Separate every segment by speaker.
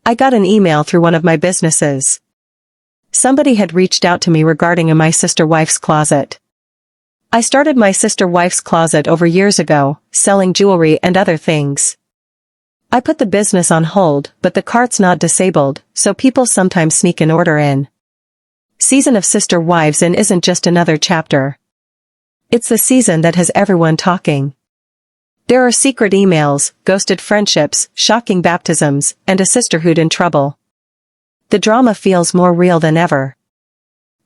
Speaker 1: I got an email through one of my businesses. Somebody had reached out to me regarding a My Sister Wife's Closet. I started My Sister Wife's Closet over years ago, selling jewelry and other things. I put the business on hold, but the cart's not disabled, so people sometimes sneak an order in. Season of Sister Wives in isn't just another chapter. It's the season that has everyone talking. There are secret emails, ghosted friendships, shocking baptisms, and a sisterhood in trouble. The drama feels more real than ever.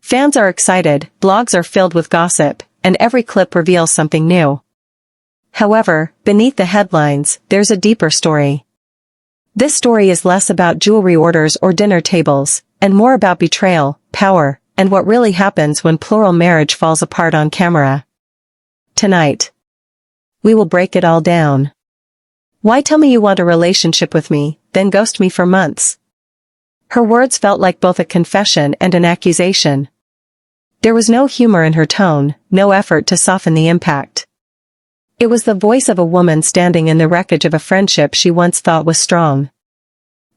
Speaker 1: Fans are excited, blogs are filled with gossip, and every clip reveals something new. However, beneath the headlines, there's a deeper story. This story is less about jewelry orders or dinner tables, and more about betrayal, power, and what really happens when plural marriage falls apart on camera. Tonight, we will break it all down. Why tell me you want a relationship with me, then ghost me for months? Her words felt like both a confession and an accusation. There was no humor in her tone, no effort to soften the impact. It was the voice of a woman standing in the wreckage of a friendship she once thought was strong.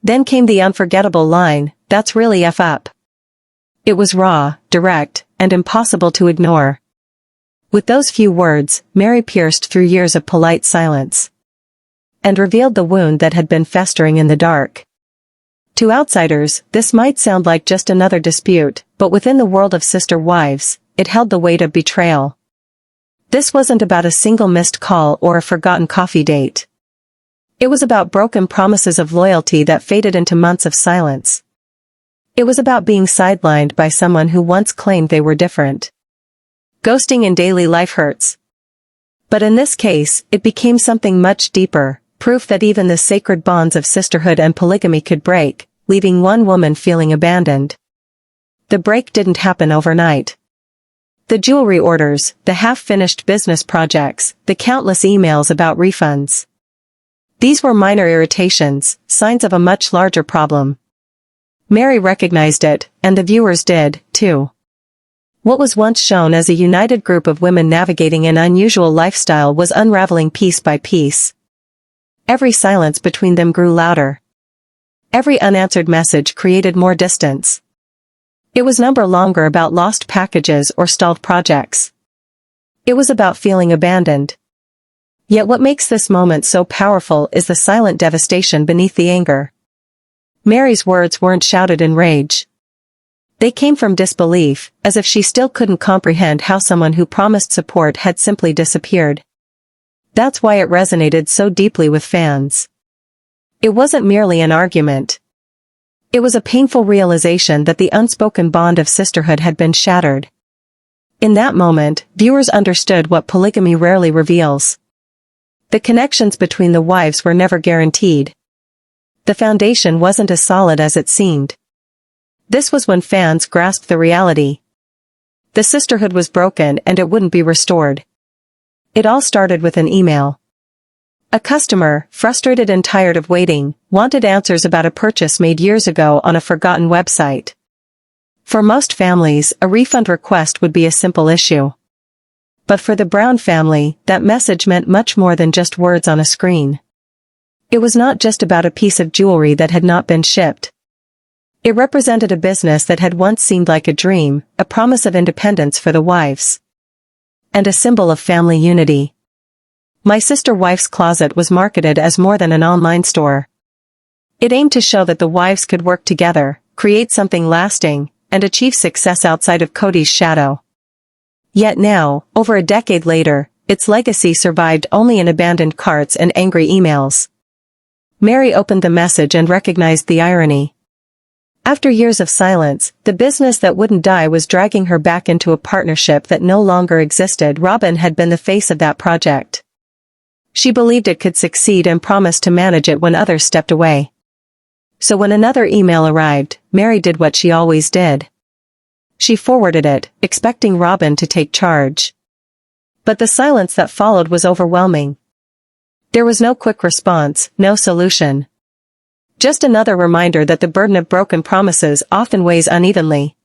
Speaker 1: Then came the unforgettable line, "That's really F up." It was raw, direct, and impossible to ignore. With those few words, Meri pierced through years of polite silence. And revealed the wound that had been festering in the dark. To outsiders, this might sound like just another dispute, but within the world of sister wives, it held the weight of betrayal. This wasn't about a single missed call or a forgotten coffee date. It was about broken promises of loyalty that faded into months of silence. It was about being sidelined by someone who once claimed they were different. Ghosting in daily life hurts. But in this case, it became something much deeper, proof that even the sacred bonds of sisterhood and polygamy could break, leaving one woman feeling abandoned. The break didn't happen overnight. The jewelry orders, the half-finished business projects, the countless emails about refunds. These were minor irritations, signs of a much larger problem. Meri recognized it, and the viewers did, too. What was once shown as a united group of women navigating an unusual lifestyle was unraveling piece by piece. Every silence between them grew louder. Every unanswered message created more distance. It was no longer about lost packages or stalled projects. It was about feeling abandoned. Yet what makes this moment so powerful is the silent devastation beneath the anger. Meri's words weren't shouted in rage. They came from disbelief, as if she still couldn't comprehend how someone who promised support had simply disappeared. That's why it resonated so deeply with fans. It wasn't merely an argument. It was a painful realization that the unspoken bond of sisterhood had been shattered. In that moment, viewers understood what polygamy rarely reveals. The connections between the wives were never guaranteed. The foundation wasn't as solid as it seemed. This was when fans grasped the reality. The sisterhood was broken and it wouldn't be restored. It all started with an email. A customer, frustrated and tired of waiting, wanted answers about a purchase made years ago on a forgotten website. For most families, a refund request would be a simple issue. But for the Brown family, that message meant much more than just words on a screen. It was not just about a piece of jewelry that had not been shipped. It represented a business that had once seemed like a dream, a promise of independence for the wives. And a symbol of family unity. My Sister Wife's Closet was marketed as more than an online store. It aimed to show that the wives could work together, create something lasting, and achieve success outside of Kody's shadow. Yet now, over a decade later, its legacy survived only in abandoned carts and angry emails. Meri opened the message and recognized the irony. After years of silence, the business that wouldn't die was dragging her back into a partnership that no longer existed. Robyn had been the face of that project. She believed it could succeed and promised to manage it when others stepped away. So when another email arrived, Meri did what she always did. She forwarded it, expecting Robyn to take charge. But the silence that followed was overwhelming. There was no quick response, no solution. Just another reminder that the burden of broken promises often weighs unevenly.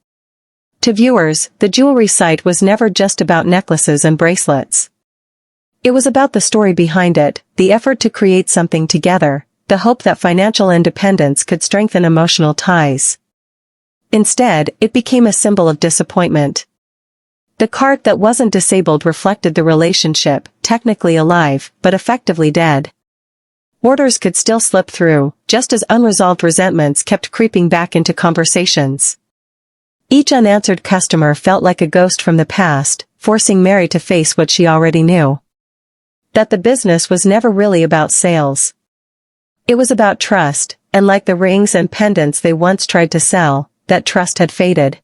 Speaker 1: To viewers, the jewelry site was never just about necklaces and bracelets. It was about the story behind it, the effort to create something together, the hope that financial independence could strengthen emotional ties. Instead, it became a symbol of disappointment. The cart that wasn't disabled reflected the relationship, technically alive, but effectively dead. Orders could still slip through, just as unresolved resentments kept creeping back into conversations. Each unanswered customer felt like a ghost from the past, forcing Meri to face what she already knew. That the business was never really about sales. It was about trust, and like the rings and pendants they once tried to sell, that trust had faded.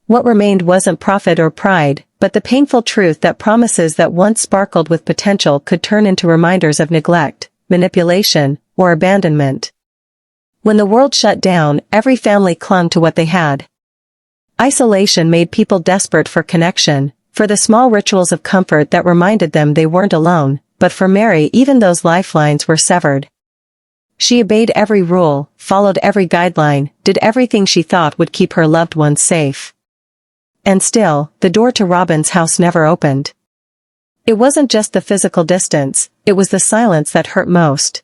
Speaker 1: What remained wasn't profit or pride, but the painful truth that promises that once sparkled with potential could turn into reminders of neglect, manipulation, or abandonment. When the world shut down, every family clung to what they had. Isolation made people desperate for connection, for the small rituals of comfort that reminded them they weren't alone, but for Meri even those lifelines were severed. She obeyed every rule, followed every guideline, did everything she thought would keep her loved ones safe. And still, the door to Robyn's house never opened. It wasn't just the physical distance, it was the silence that hurt most.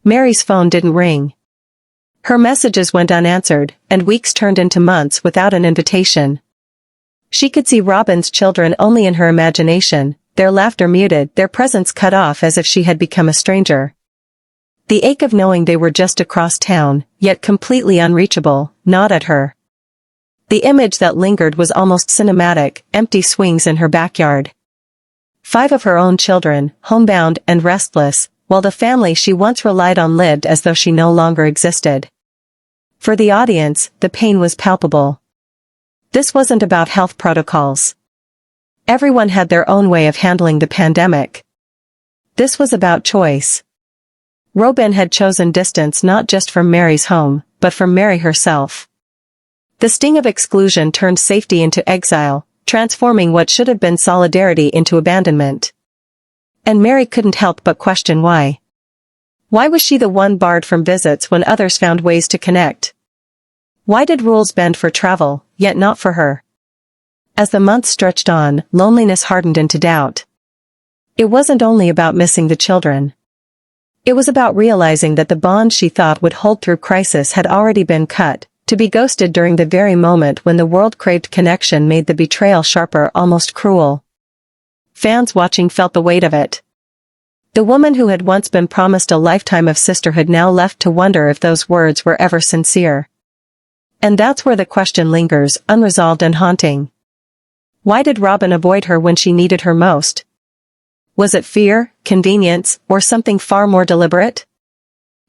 Speaker 1: Meri's phone didn't ring. Her messages went unanswered, and weeks turned into months without an invitation. She could see Robyn's children only in her imagination, their laughter muted, their presence cut off as if she had become a stranger. The ache of knowing they were just across town, yet completely unreachable, gnawed at her. The image that lingered was almost cinematic, empty swings in her backyard. 5 of her own children, homebound and restless, while the family she once relied on lived as though she no longer existed. For the audience, the pain was palpable. This wasn't about health protocols. Everyone had their own way of handling the pandemic. This was about choice. Robyn had chosen distance not just from Meri's home, but from Meri herself. The sting of exclusion turned safety into exile, transforming what should have been solidarity into abandonment. And Meri couldn't help but question why. Why was she the one barred from visits when others found ways to connect? Why did rules bend for travel, yet not for her? As the months stretched on, loneliness hardened into doubt. It wasn't only about missing the children. It was about realizing that the bond she thought would hold through crisis had already been cut. To be ghosted during the very moment when the world craved connection made the betrayal sharper, almost cruel. Fans watching felt the weight of it. The woman who had once been promised a lifetime of sisterhood now left to wonder if those words were ever sincere. And that's where the question lingers, unresolved and haunting. Why did Robyn avoid her when she needed her most? Was it fear, convenience, or something far more deliberate?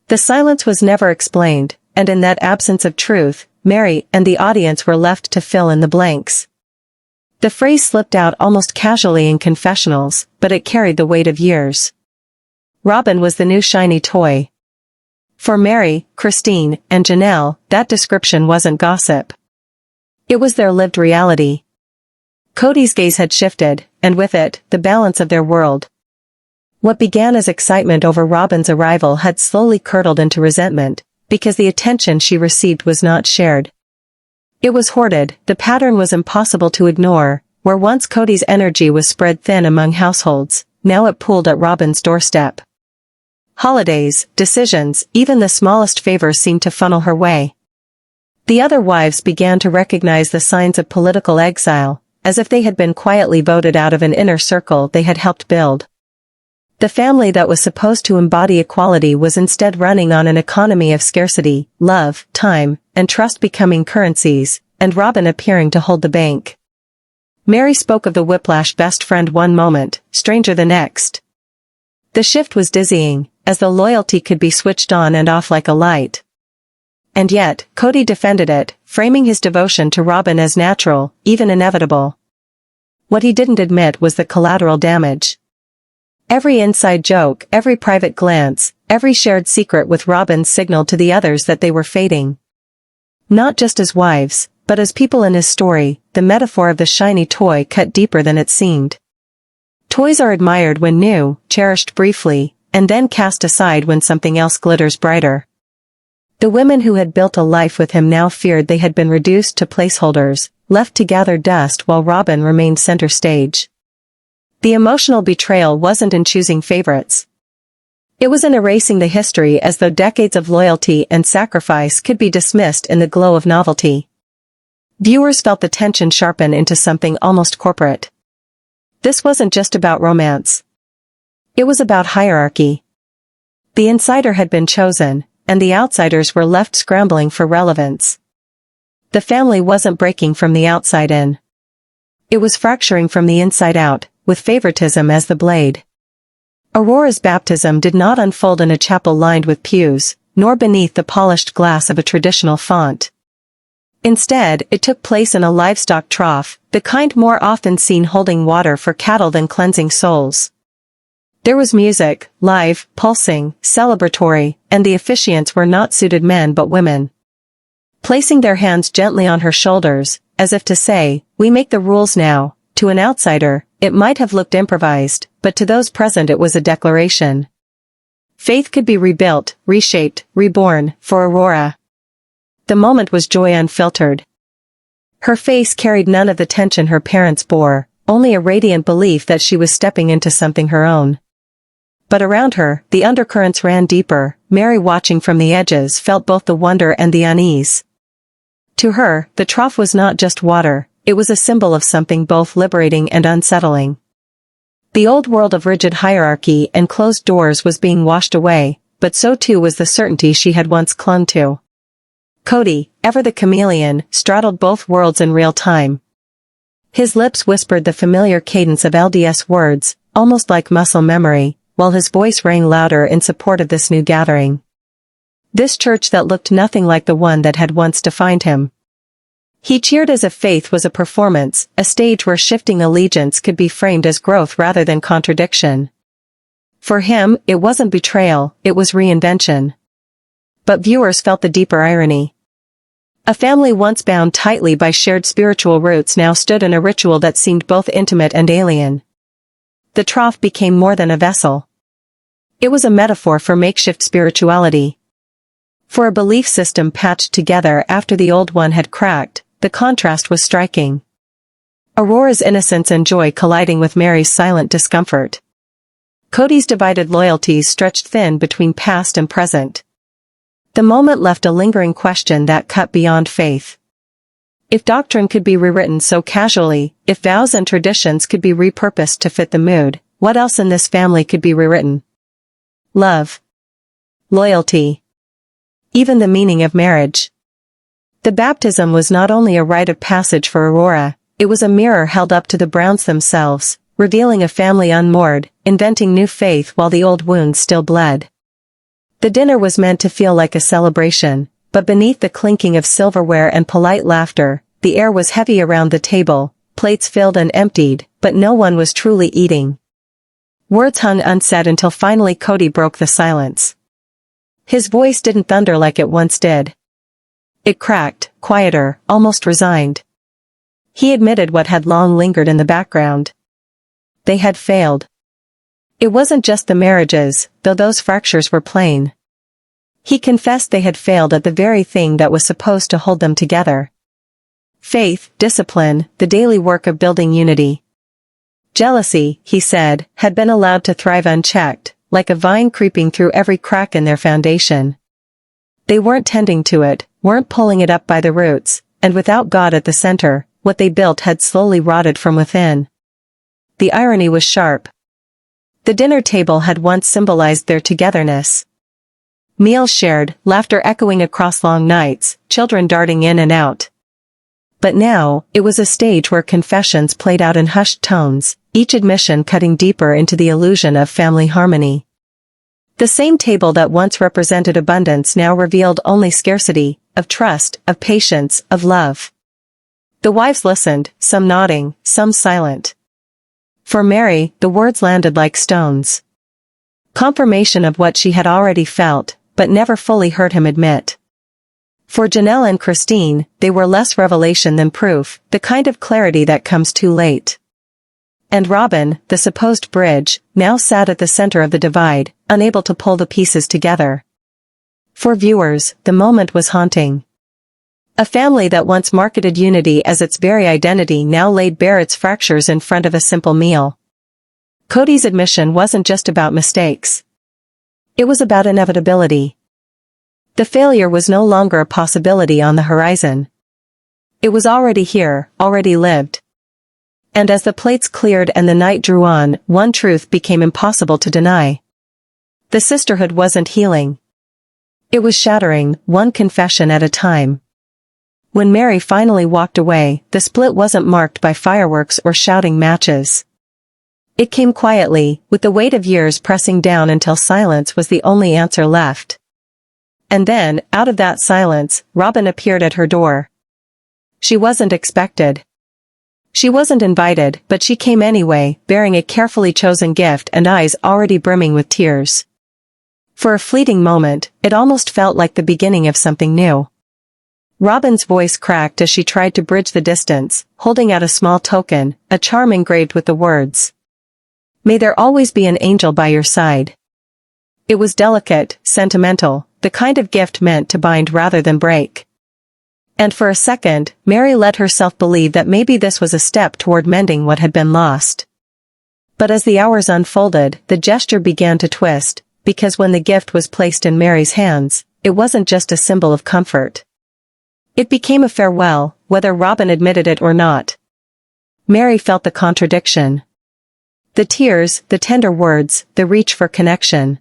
Speaker 1: The silence was never explained, and in that absence of truth, Meri and the audience were left to fill in the blanks. The phrase slipped out almost casually in confessionals, but it carried the weight of years. Robyn was the new shiny toy. For Meri, Christine, and Janelle, that description wasn't gossip. It was their lived reality. Kody's gaze had shifted, and with it, the balance of their world. What began as excitement over Robyn's arrival had slowly curdled into resentment, because the attention she received was not shared. It was hoarded, the pattern was impossible to ignore, where once Kody's energy was spread thin among households, now it pooled at Robyn's doorstep. Holidays, decisions, even the smallest favors seemed to funnel her way. The other wives began to recognize the signs of political exile, as if they had been quietly voted out of an inner circle they had helped build. The family that was supposed to embody equality was instead running on an economy of scarcity, love, time, and trust becoming currencies, and Robyn appearing to hold the bank. Meri spoke of the whiplash best friend one moment, stranger the next. The shift was dizzying, as though loyalty could be switched on and off like a light. And yet, Kody defended it, framing his devotion to Robyn as natural, even inevitable. What he didn't admit was the collateral damage. Every inside joke, every private glance, every shared secret with Robyn signaled to the others that they were fading. Not just as wives, but as people in his story, the metaphor of the shiny toy cut deeper than it seemed. Toys are admired when new, cherished briefly, and then cast aside when something else glitters brighter. The women who had built a life with him now feared they had been reduced to placeholders, left to gather dust while Robyn remained center stage. The emotional betrayal wasn't in choosing favorites. It was an erasing the history as though decades of loyalty and sacrifice could be dismissed in the glow of novelty. Viewers felt the tension sharpen into something almost corporate. This wasn't just about romance. It was about hierarchy. The insider had been chosen, and the outsiders were left scrambling for relevance. The family wasn't breaking from the outside in. It was fracturing from the inside out, with favoritism as the blade. Aurora's baptism did not unfold in a chapel lined with pews, nor beneath the polished glass of a traditional font. Instead, it took place in a livestock trough, the kind more often seen holding water for cattle than cleansing souls. There was music, live, pulsing, celebratory, and the officiants were not suited men but women. Placing their hands gently on her shoulders, as if to say, "We make the rules now," to an outsider, it might have looked improvised, but to those present it was a declaration. Faith could be rebuilt, reshaped, reborn, for Aurora. The moment was joy unfiltered. Her face carried none of the tension her parents bore, only a radiant belief that she was stepping into something her own. But around her, the undercurrents ran deeper. Meri, watching from the edges, felt both the wonder and the unease. To her, the trough was not just water, it was a symbol of something both liberating and unsettling. The old world of rigid hierarchy and closed doors was being washed away, but so too was the certainty she had once clung to. Kody, ever the chameleon, straddled both worlds in real time. His lips whispered the familiar cadence of LDS words, almost like muscle memory, while his voice rang louder in support of this new gathering. This church that looked nothing like the one that had once defined him. He cheered as if faith was a performance, a stage where shifting allegiance could be framed as growth rather than contradiction. For him, it wasn't betrayal, it was reinvention. But viewers felt the deeper irony. A family once bound tightly by shared spiritual roots now stood in a ritual that seemed both intimate and alien. The trough became more than a vessel. It was a metaphor for makeshift spirituality. For a belief system patched together after the old one had cracked, the contrast was striking. Aurora's innocence and joy colliding with Meri's silent discomfort. Kody's divided loyalties stretched thin between past and present. The moment left a lingering question that cut beyond faith. If doctrine could be rewritten so casually, if vows and traditions could be repurposed to fit the mood, what else in this family could be rewritten? Love. Loyalty. Even the meaning of marriage. The baptism was not only a rite of passage for Aurora, it was a mirror held up to the Browns themselves, revealing a family unmoored, inventing new faith while the old wounds still bled. The dinner was meant to feel like a celebration, but beneath the clinking of silverware and polite laughter, the air was heavy around the table, plates filled and emptied, but no one was truly eating. Words hung unsaid until finally Kody broke the silence. His voice didn't thunder like it once did. It cracked, quieter, almost resigned. He admitted what had long lingered in the background. They had failed. It wasn't just the marriages, though those fractures were plain. He confessed they had failed at the very thing that was supposed to hold them together. Faith, discipline, the daily work of building unity. Jealousy, he said, had been allowed to thrive unchecked, like a vine creeping through every crack in their foundation. They weren't tending to it, weren't pulling it up by the roots, and without God at the center, what they built had slowly rotted from within. The irony was sharp. The dinner table had once symbolized their togetherness. Meals shared, laughter echoing across long nights, children darting in and out. But now, it was a stage where confessions played out in hushed tones, each admission cutting deeper into the illusion of family harmony. The same table that once represented abundance now revealed only scarcity, of trust, of patience, of love. The wives listened, some nodding, some silent. For Meri, the words landed like stones. Confirmation of what she had already felt, but never fully heard him admit. For Janelle and Christine, they were less revelation than proof, the kind of clarity that comes too late. And Robyn, the supposed bridge, now sat at the center of the divide, unable to pull the pieces together. For viewers, the moment was haunting. A family that once marketed unity as its very identity now laid bare its fractures in front of a simple meal. Kody's admission wasn't just about mistakes. It was about inevitability. The failure was no longer a possibility on the horizon. It was already here, already lived. And as the plates cleared and the night drew on, one truth became impossible to deny. The sisterhood wasn't healing. It was shattering, one confession at a time. When Meri finally walked away, the split wasn't marked by fireworks or shouting matches. It came quietly, with the weight of years pressing down until silence was the only answer left. And then, out of that silence, Robyn appeared at her door. She wasn't expected. She wasn't invited, but she came anyway, bearing a carefully chosen gift and eyes already brimming with tears. For a fleeting moment, it almost felt like the beginning of something new. Robyn's voice cracked as she tried to bridge the distance, holding out a small token, a charm engraved with the words, "May there always be an angel by your side." It was delicate, sentimental, the kind of gift meant to bind rather than break. And for a second, Meri let herself believe that maybe this was a step toward mending what had been lost. But as the hours unfolded, the gesture began to twist, because when the gift was placed in Meri's hands, it wasn't just a symbol of comfort. It became a farewell, whether Robyn admitted it or not. Meri felt the contradiction. The tears, the tender words, the reach for connection.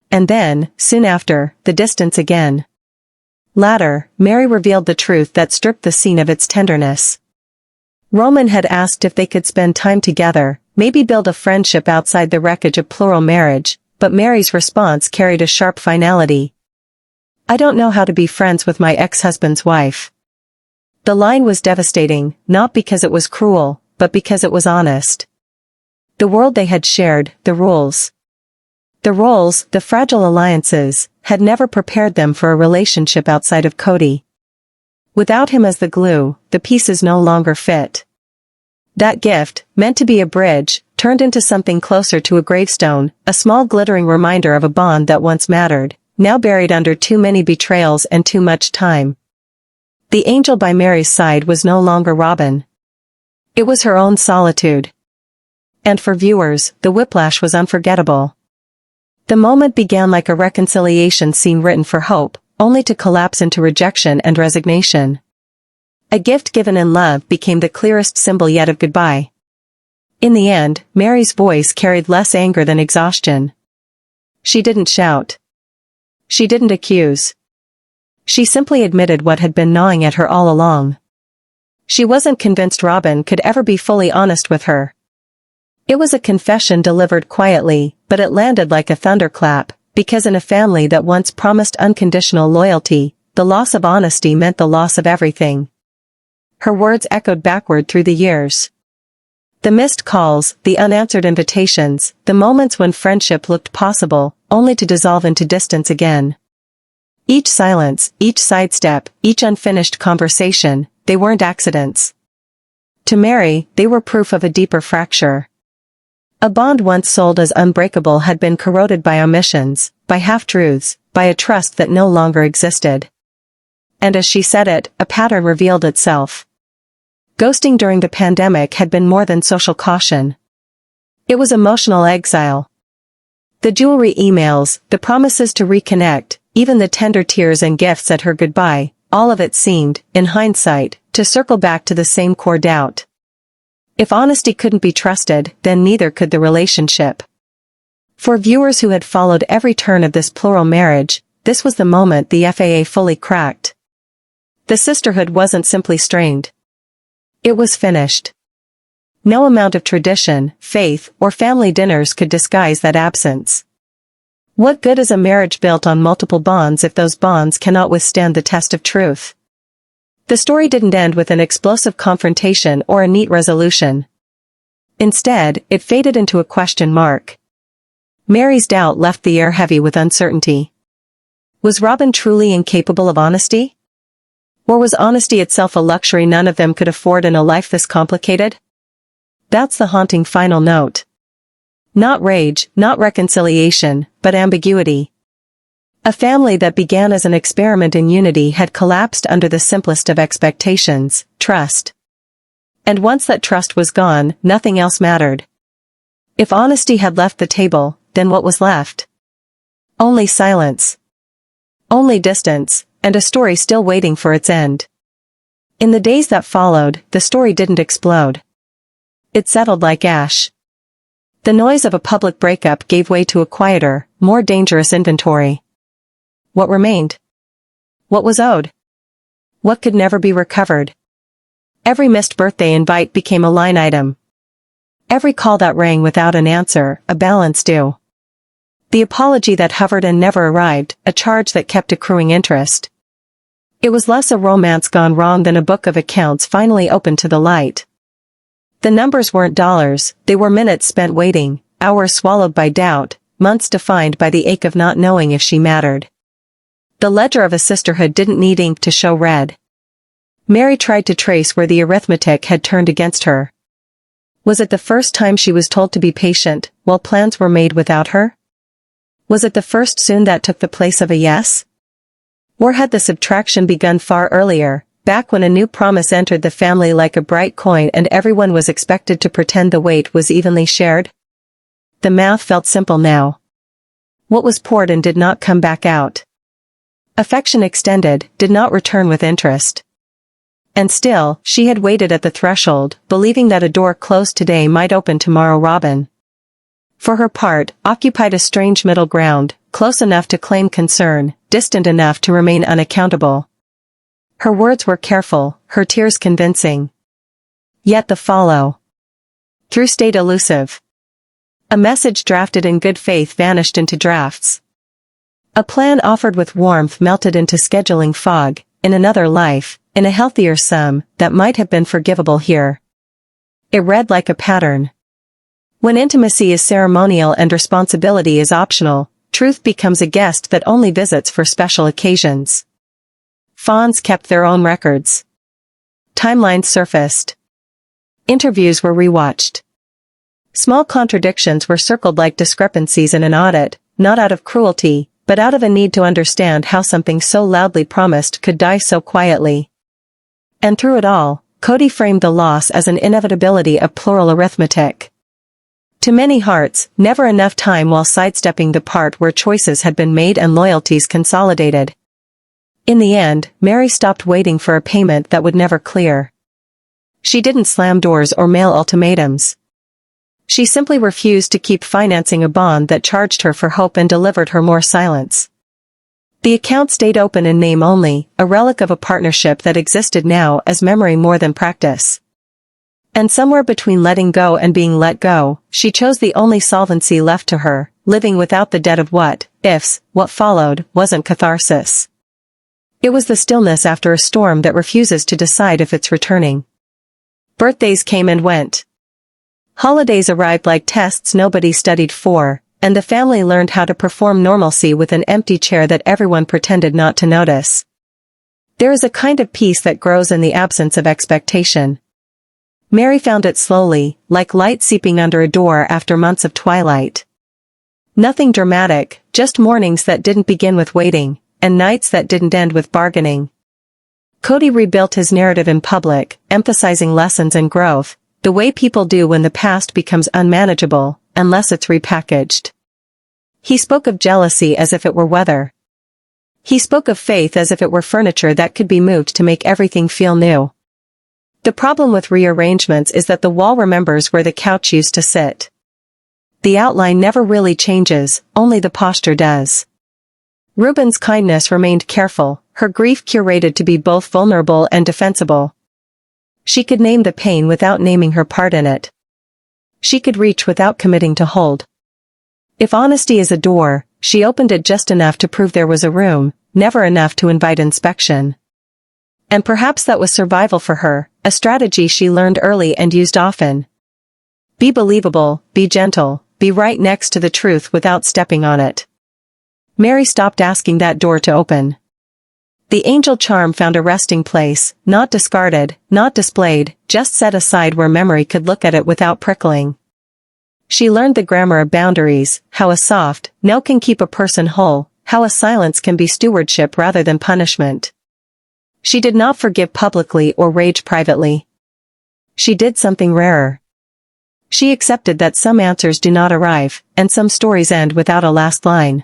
Speaker 1: And then, soon after, the distance again. Later, Meri revealed the truth that stripped the scene of its tenderness. Roman had asked if they could spend time together, maybe build a friendship outside the wreckage of plural marriage, but Meri's response carried a sharp finality. "I don't know how to be friends with my ex-husband's wife." The line was devastating, not because it was cruel, but because it was honest. The world they had shared, the rules. The roles, the fragile alliances, had never prepared them for a relationship outside of Kody. Without him as the glue, the pieces no longer fit. That gift, meant to be a bridge, turned into something closer to a gravestone, a small glittering reminder of a bond that once mattered, now buried under too many betrayals and too much time. The angel by Meri's side was no longer Robyn. It was her own solitude. And for viewers, the whiplash was unforgettable. The moment began like a reconciliation scene written for hope, only to collapse into rejection and resignation. A gift given in love became the clearest symbol yet of goodbye. In the end, Meri's voice carried less anger than exhaustion. She didn't shout. She didn't accuse. She simply admitted what had been gnawing at her all along. She wasn't convinced Robyn could ever be fully honest with her. It was a confession delivered quietly, but it landed like a thunderclap, because in a family that once promised unconditional loyalty, the loss of honesty meant the loss of everything. Her words echoed backward through the years. The missed calls, the unanswered invitations, the moments when friendship looked possible, only to dissolve into distance again. Each silence, each sidestep, each unfinished conversation, they weren't accidents. To Meri, they were proof of a deeper fracture. A bond once sold as unbreakable had been corroded by omissions, by half-truths, by a trust that no longer existed. And as she said it, a pattern revealed itself. Ghosting during the pandemic had been more than social caution. It was emotional exile. The jewelry emails, the promises to reconnect, even the tender tears and gifts at her goodbye, all of it seemed, in hindsight, to circle back to the same core doubt. If honesty couldn't be trusted, then neither could the relationship. For viewers who had followed every turn of this plural marriage, this was the moment the FAA fully cracked. The sisterhood wasn't simply strained. It was finished. No amount of tradition, faith, or family dinners could disguise that absence. What good is a marriage built on multiple bonds if those bonds cannot withstand the test of truth? The story didn't end with an explosive confrontation or a neat resolution. Instead, it faded into a question mark. Meri's doubt left the air heavy with uncertainty. Was Robyn truly incapable of honesty? Or was honesty itself a luxury none of them could afford in a life this complicated? That's the haunting final note. Not rage, not reconciliation, but ambiguity. A family that began as an experiment in unity had collapsed under the simplest of expectations, trust. And once that trust was gone, nothing else mattered. If honesty had left the table, then what was left? Only silence. Only distance, and a story still waiting for its end. In the days that followed, the story didn't explode. It settled like ash. The noise of a public breakup gave way to a quieter, more dangerous inventory. What remained? What was owed? What could never be recovered? Every missed birthday invite became a line item. Every call that rang without an answer, a balance due. The apology that hovered and never arrived, a charge that kept accruing interest. It was less a romance gone wrong than a book of accounts finally opened to the light. The numbers weren't dollars, they were minutes spent waiting, hours swallowed by doubt, months defined by the ache of not knowing if she mattered. The ledger of a sisterhood didn't need ink to show red. Meri tried to trace where the arithmetic had turned against her. Was it the first time she was told to be patient, while plans were made without her? Was it the first soon that took the place of a yes? Or had the subtraction begun far earlier, back when a new promise entered the family like a bright coin and everyone was expected to pretend the weight was evenly shared? The math felt simple now. What was poured in did not come back out. Affection extended, did not return with interest. And still, she had waited at the threshold, believing that a door closed today might open tomorrow. Robyn, for her part, occupied a strange middle ground, close enough to claim concern, distant enough to remain unaccountable. Her words were careful, her tears convincing. Yet the follow-through stayed elusive. A message drafted in good faith vanished into drafts. A plan offered with warmth melted into scheduling fog, in another life, in a healthier sum, that might have been forgivable here. It read like a pattern. When intimacy is ceremonial and responsibility is optional, truth becomes a guest that only visits for special occasions. Fawns kept their own records. Timelines surfaced. Interviews were rewatched. Small contradictions were circled like discrepancies in an audit, not out of cruelty, but out of a need to understand how something so loudly promised could die so quietly. And through it all, Kody framed the loss as an inevitability of plural arithmetic. To many hearts, never enough time while sidestepping the part where choices had been made and loyalties consolidated. In the end, Meri stopped waiting for a payment that would never clear. She didn't slam doors or mail ultimatums. She simply refused to keep financing a bond that charged her for hope and delivered her more silence. The account stayed open in name only, a relic of a partnership that existed now as memory more than practice. And somewhere between letting go and being let go, she chose the only solvency left to her, living without the debt of what-ifs. What followed wasn't catharsis. It was the stillness after a storm that refuses to decide if it's returning. Birthdays came and went. Holidays arrived like tests nobody studied for, and the family learned how to perform normalcy with an empty chair that everyone pretended not to notice. There is a kind of peace that grows in the absence of expectation. Meri found it slowly, like light seeping under a door after months of twilight. Nothing dramatic, just mornings that didn't begin with waiting, and nights that didn't end with bargaining. Kody rebuilt his narrative in public, emphasizing lessons and growth, the way people do when the past becomes unmanageable, unless it's repackaged. He spoke of jealousy as if it were weather. He spoke of faith as if it were furniture that could be moved to make everything feel new. The problem with rearrangements is that the wall remembers where the couch used to sit. The outline never really changes, only the posture does. Robyn's kindness remained careful, her grief curated to be both vulnerable and defensible. She could name the pain without naming her part in it. She could reach without committing to hold. If honesty is a door, she opened it just enough to prove there was a room, never enough to invite inspection. And perhaps that was survival for her, a strategy she learned early and used often. Be believable, be gentle, be right next to the truth without stepping on it. Meri stopped asking that door to open. The angel charm found a resting place, not discarded, not displayed, just set aside where memory could look at it without prickling. She learned the grammar of boundaries, how a soft no can keep a person whole, how a silence can be stewardship rather than punishment. She did not forgive publicly or rage privately. She did something rarer. She accepted that some answers do not arrive, and some stories end without a last line.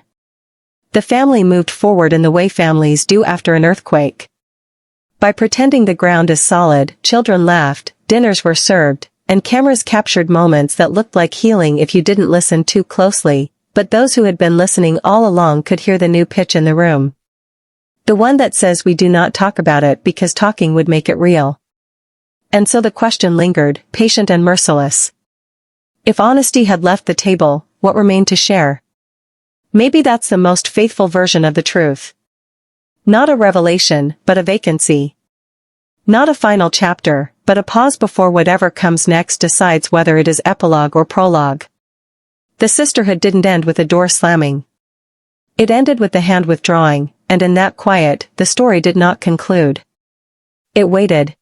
Speaker 1: The family moved forward in the way families do after an earthquake. By pretending the ground is solid, children laughed, dinners were served, and cameras captured moments that looked like healing if you didn't listen too closely, but those who had been listening all along could hear the new pitch in the room. The one that says we do not talk about it because talking would make it real. And so the question lingered, patient and merciless. If honesty had left the table, what remained to share? Maybe that's the most faithful version of the truth. Not a revelation, but a vacancy. Not a final chapter, but a pause before whatever comes next decides whether it is epilogue or prologue. The sisterhood didn't end with a door slamming. It ended with the hand withdrawing, and in that quiet, the story did not conclude. It waited.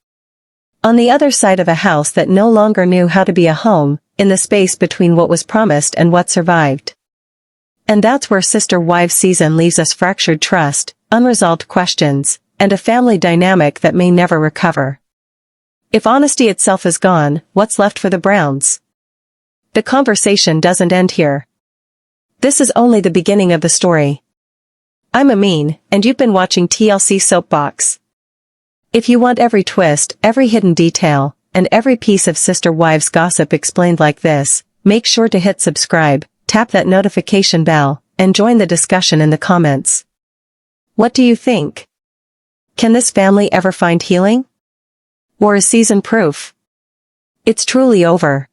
Speaker 1: On the other side of a house that no longer knew how to be a home, in the space between what was promised and what survived. And that's where Sister Wives season leaves us: fractured trust, unresolved questions, and a family dynamic that may never recover. If honesty itself is gone, what's left for the Browns? The conversation doesn't end here. This is only the beginning of the story. I'm Amin, and you've been watching TLC Soapbox. If you want every twist, every hidden detail, and every piece of Sister Wives gossip explained like this, make sure to hit subscribe, tap that notification bell, and join the discussion in the comments. What do you think? Can this family ever find healing? Or is season proof? It's truly over.